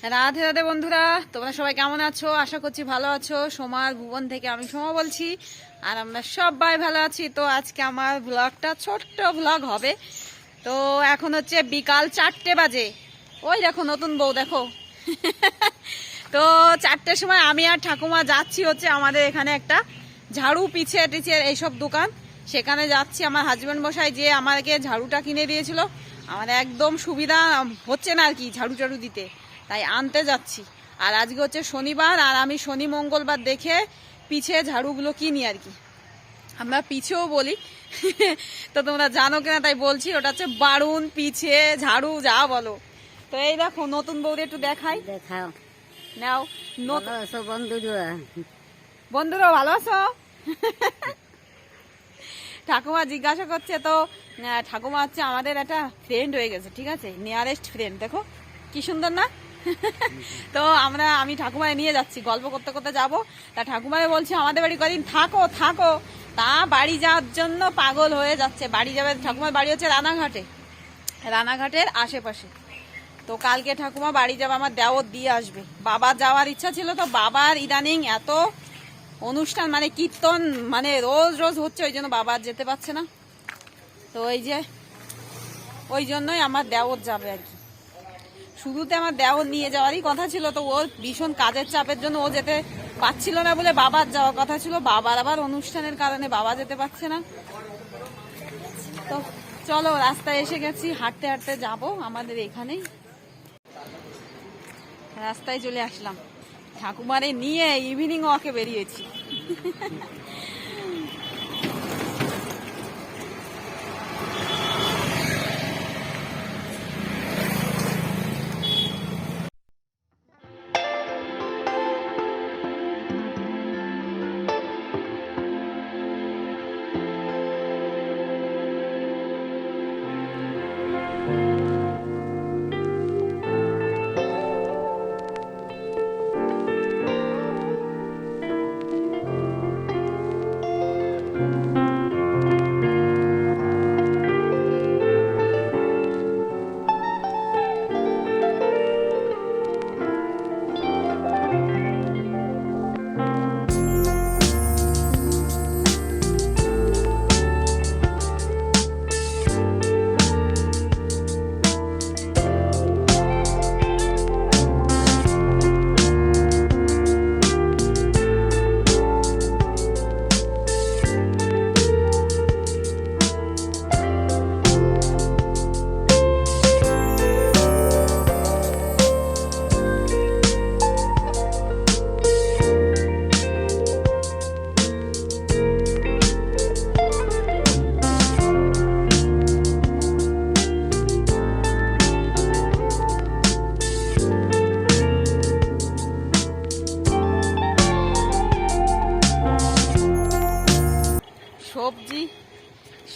রাধে রাধে বন্ধুরা, তোমরা সবাই কেমন আছো? আশা করছি ভালো আছো। সোমার ভুবন থেকে আমি সোমা বলছি, আর আমরা সবাই ভালো আছি। তো আজকে আমার ব্লগটা ছোট্ট ব্লগ হবে। তো এখন হচ্ছে বিকাল 4টে বাজে। ওই দেখো নতুন বউ, দেখো। তো 4টের সময় আমি আর ঠাকুমা যাচ্ছি হচ্ছে আমাদের এখানে একটা ঝাড়ু পিছে টিছে এইসব দোকান, সেখানে যাচ্ছি। আমার হাজব্যান্ড মশাই যে আমাকে ঝাড়ুটা কিনে দিয়েছিল, আমার একদম সুবিধা হচ্ছে না আর কি ঝাড়ু টাড়ু দিতে, তাই আনতে যাচ্ছি। আর আজকে হচ্ছে শনিবার, আর আমি শনি মঙ্গলবার দেখে পিছে ঝাড়ুগুলো কিনি আর কি, আমরা পিছেও বলি। তো তোমরা জানো কিনা তাই বলছি, ওটা হচ্ছে বারুন, পিছে, ঝাড়ু যা বলো। তো এই দেখো নতুন বউরে একটু দেখাই, দেখাও। নাও। ভালো আছো বন্ধুরা? বন্ধুরা ভালো আছো? ঠাকুমা জিজ্ঞাসা করছে। তো ঠাকুমা হচ্ছে আমাদের একটা ফ্রেন্ড হয়ে গেছে, ঠিক আছে, নিয়ারেস্ট ফ্রেন্ড। দেখো কি সুন্দর না? তো আমি ঠাকুমায় নিয়ে যাচ্ছি, গল্প করতে করতে যাবো। তা ঠাকুমায় বলছে আমাদের বাড়ি কদিন থাকো থাকো, তা বাড়ি যাওয়ার জন্য পাগল হয়ে যাচ্ছে। বাড়ি যাবে, ঠাকুমার বাড়ি হচ্ছে রানাঘাটে, রানাঘাটের আশেপাশে। তো কালকে ঠাকুমা বাড়ি যাবে, আমার দেওর দিয়ে আসবে। বাবার যাওয়ার ইচ্ছা ছিল, তো বাবার ইদানিং এত অনুষ্ঠান মানে কীর্তন মানে রোজ রোজ হচ্ছে, ওই জন্য বাবা যেতে পারছে না। তো ওই জন্যই আমার দেওর যাবে আর কি। শুরুতে আমার দেওর নিয়ে যাওয়ারই কথা ছিল, তো ওর ভীষণ কাজের চাপের জন্য ও যেতে পারছিল না বলে বাবার যাওয়ার কথা ছিল। বাবার আবার অনুষ্ঠানের কারণে বাবা যেতে পারছে না। তো চলো, রাস্তায় এসে গেছি, হাঁটতে হাঁটতে যাবো আমাদের এখানেই। রাস্তায় চলে আসলাম, ঠাকুমারে নিয়ে ইভিনিং ওয়াকে বেরিয়েছি।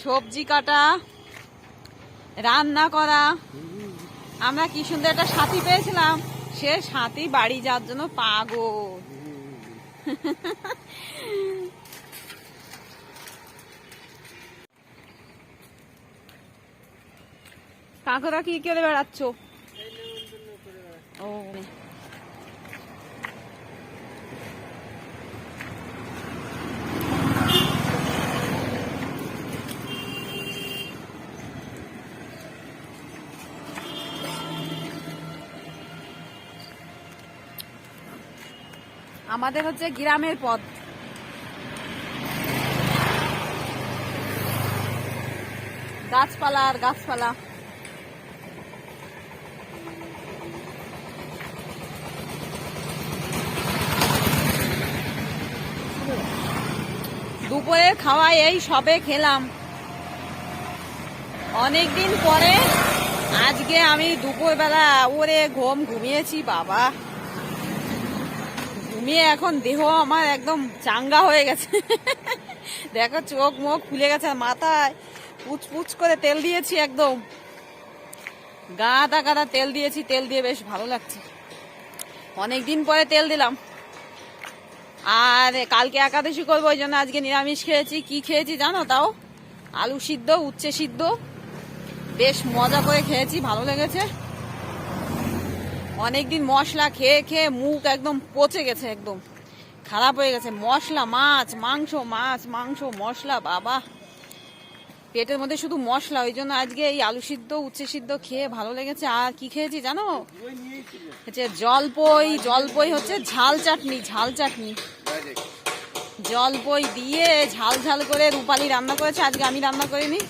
সবজি কাটা, রান্না করা। আমরা কি সুন্দর একটা সাথী পেয়েছিলাম, সে সাথী বাড়ি যাওয়ার জন্য পাগল। কাকুরা কি করে বেড়াচ্ছ? ও আমাদের হচ্ছে গ্রামের পথ, গাছপালা আর গাছপালা। দুপুরের খাওয়া এই সবে খেলাম, অনেকদিন পরে আজকে আমি দুপুরবেলা ওরে ঘুমিয়েছি বাবা। ঘুমিয়ে এখন দেহ আমার একদম চাঙ্গা হয়ে গেছে। দেখো চোখ মুখ খুলে গেছে, আর মাথায় পুচ করে তেল দিয়েছি, একদম গাদা গাদা তেল দিয়েছি। তেল দিয়ে বেশ ভালো লাগছে, অনেকদিন পরে তেল দিলাম। আর কালকে একাদশী করবো, ওই জন্য আজকে নিরামিষ খেয়েছি। কি খেয়েছি জানো? তাও আলু সিদ্ধ, উচ্ছে সিদ্ধ, বেশ মজা করে খেয়েছি, ভালো লেগেছে। অনেকদিন মশলা খেয়ে খেয়ে মুখ একদম পচে গেছে, একদম খারাপ হয়ে গেছে। মশলা, মাছ মাংস মশলা, বাবা পেটের মধ্যে শুধু মশলা। ওই জন্য আজকে এই আলু সিদ্ধ উচ্ছে সিদ্ধ খেয়ে ভালো লেগেছে। আর কি খেয়েছি জানো? হচ্ছে জলপই হচ্ছে ঝাল চাটনি জলপই দিয়ে ঝাল ঝাল করে রূপালী রান্না করেছে, আজকে আমি রান্না করিনি।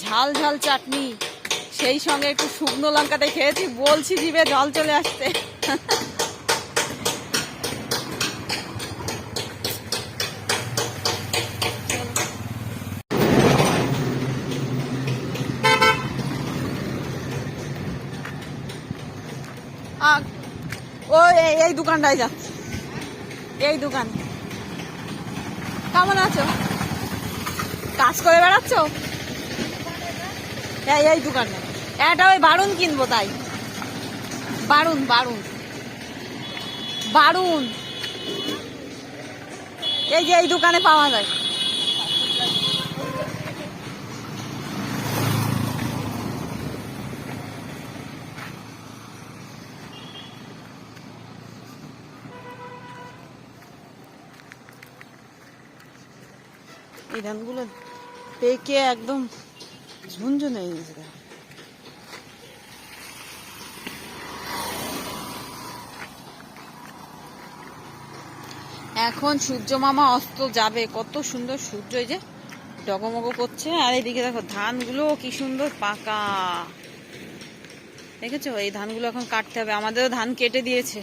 ঝাল চাটনি, সেই সঙ্গে একটু শুকনো লঙ্কাতে খেয়েছি, বলছি জিভে জল চলে আসছে। ও এই দোকানটায় যাচ্ছে, এই দোকান। কেমন আছো? কাজ করে বেড়াচ্ছ? এই দোকানে একটা ওই বারুন কিনবো, তাই বারুন এই যে এই দোকানে পাওয়া যায়। এই ধানগুলো পেকে একদম ঝুনঝুন হয়ে গেছে। এখন সূর্য মামা অস্ত যাবে, কত সুন্দর সূর্য এই যে ডগমগ করছে। আর এইদিকে দেখো ধানগুলো কি সুন্দর পাকা, দেখেছো? এই ধানগুলো এখন কাটতে হবে, আমাদেরও ধান কেটে দিয়েছে।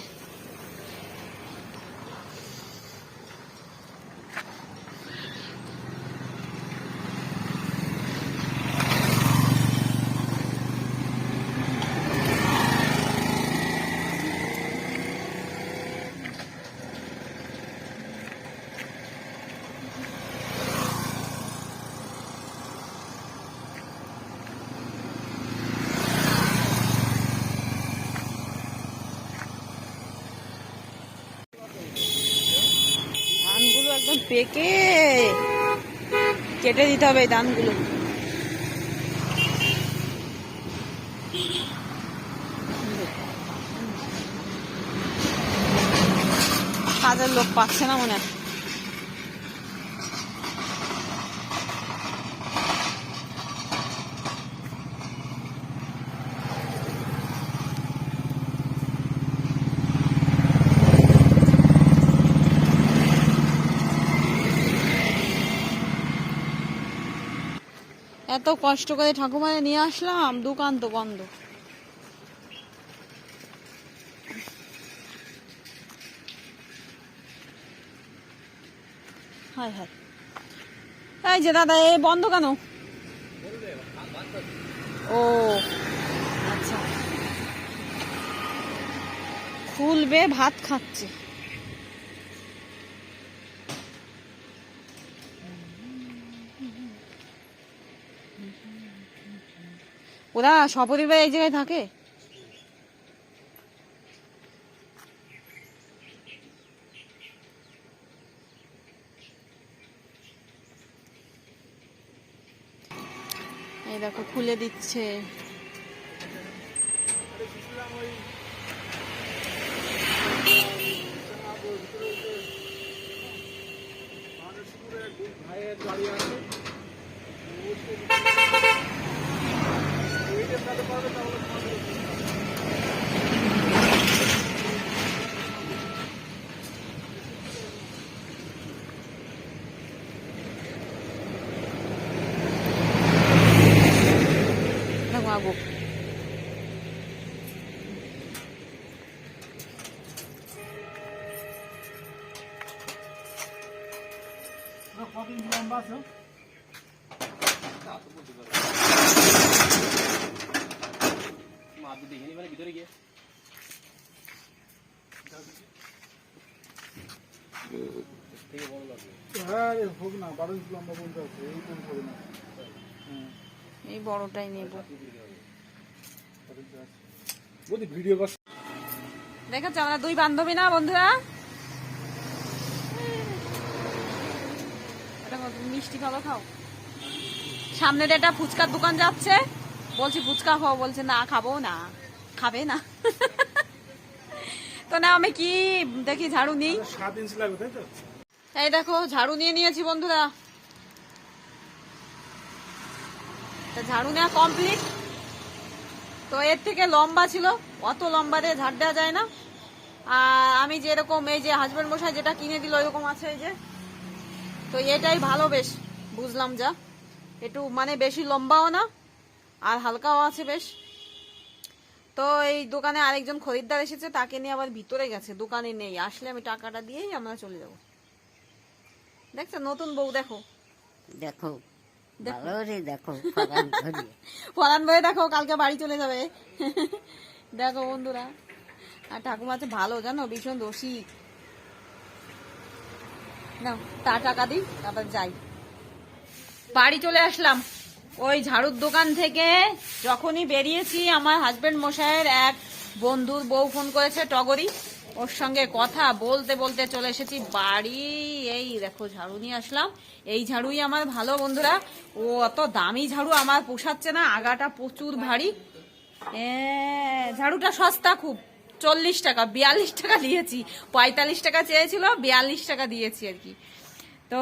ধানগুলো একদম পেকে কেটে দিতে হবে এই ধানগুলো। কাজের লোক পাচ্ছে না মনে হয়। এত কষ্ট করে ঠাকুমারে নিয়ে আসলাম, দোকান তো বন্ধ। হায় হায়, এই যে দাদা, এ বন্ধ কেন? ও আচ্ছা, খুলবে, ভাত খাচ্ছে। ওরা সপরিবার এই জায়গায় থাকে? এই দেখো খুলে দিচ্ছে। Agua. এই বড়টাই নেব। দেখাচ্ছে আমরা দুই বান্ধবী না বন্ধুরা, মিষ্টি ভালো খাও। সামনে একটা ফুচকার দোকান যাচ্ছে, বলছি ফুচকা খাও, বলছে না খাবো না। খাবে না। তো না আমি কি দেখি ঝাড়ু নিই। 7 ইঞ্চি লাগবে তাই তো? এই দেখো ঝাড়ু নিয়ে নিয়েছি বন্ধুরা। ঝাড়ু নেওয়া কমপ্লিট। তো এর থেকে লম্বা ছিল, অত লম্বা দিয়ে ঝাড় দেওয়া যায় না। আর আমি যেরকম এই যে হাজবেন্ড মশাই যেটা কিনে দিল ওইরকম আছে এই যে, তো এটাই ভালো বেশ বুঝলাম। যা একটু মানে বেশি লম্বাও না আর হালকাও আছে বেশ। তো এই দোকানে আরেকজন খরিদ্দার এসেছে, তাকে নিয়ে আবার ভিতরে গেছে, দোকানে নেই। আসলে আমি টাকাটা দিয়েই আমরা চলে যাব। দেখছো নতুন বউ, দেখো দেখো ভালো রে, দেখো পরান বয়ে দেখো, কালকে বাড়ি চলে যাবে। দেখো বন্ধুরা, আর ঠাকুমা তো ভালো জানো, ভীষণ রসিক। না তা টাকা দিই তারপর যাই। বাড়ি চলে আসলাম। ওই ঝাড়ুর দোকান থেকে যখনই বেরিয়েছি আমার হাজবেন্ড মশাইয়ের এক বন্ধুর বউ ফোন করেছে, টগরি। ওর সঙ্গে কথা বলতে বলতে চলে এসেছি বাড়ি। এই দেখো ঝাড়ু নিয়ে আসলাম। এই ঝাড়ুই আমার ভালো বন্ধুরা। ও অত দামি ঝাড়ু আমার পোষাচ্ছে না, আগাটা প্রচুর ভারী। ঝাড়ুটা সস্তা খুব, 40 টাকা, 42 টাকা দিয়েছি। 45 টাকা চেয়েছিল, 42 টাকা দিয়েছি আর কি। তো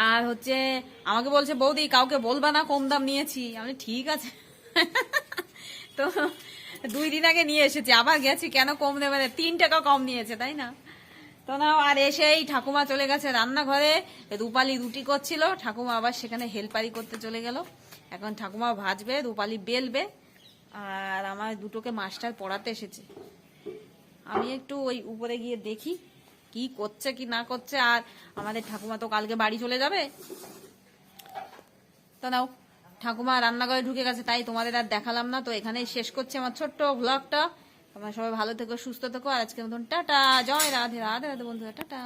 আর হচ্ছে আমাকে বলছে বৌদি কাউকে বলবা না কম দাম নিয়েছি। আমি ঠিক আছে। তো 2 দিন আগে নিয়ে এসেছি, আবার গেছি, কেন কম নেবে, 3 টাকা কম নিয়েছে তাই না। তো না আর এসেই ঠাকুমা চলে গেছে রান্নাঘরে। রূপালী রুটি করছিল, ঠাকুমা আবার সেখানে হেল্পারি করতে চলে গেল। এখন ঠাকুমা ভাজবে, রূপালী বেলবে, আর আমার দুটোকে মাস্টার পড়াতে এসেছে। আমি একটু ওই উপরে গিয়ে দেখি কি করছে কি না করছে। আর আমাদের ঠাকুমা তো কালকে বাড়ি চলে যাবে। তো নাও ঠাকুমা রান্নাঘরে ঢুকে গেছে, তাই তোমাদের আর দেখালাম না। তো এখানেই শেষ করছি আমার ছোট্ট ব্লগটা। তোমরা সবাই ভালো থেকো, সুস্থ থেকো। আর আজকের মতন টাটা, জয় রাধে রাধে রাধে বন্ধুরা, টাটা।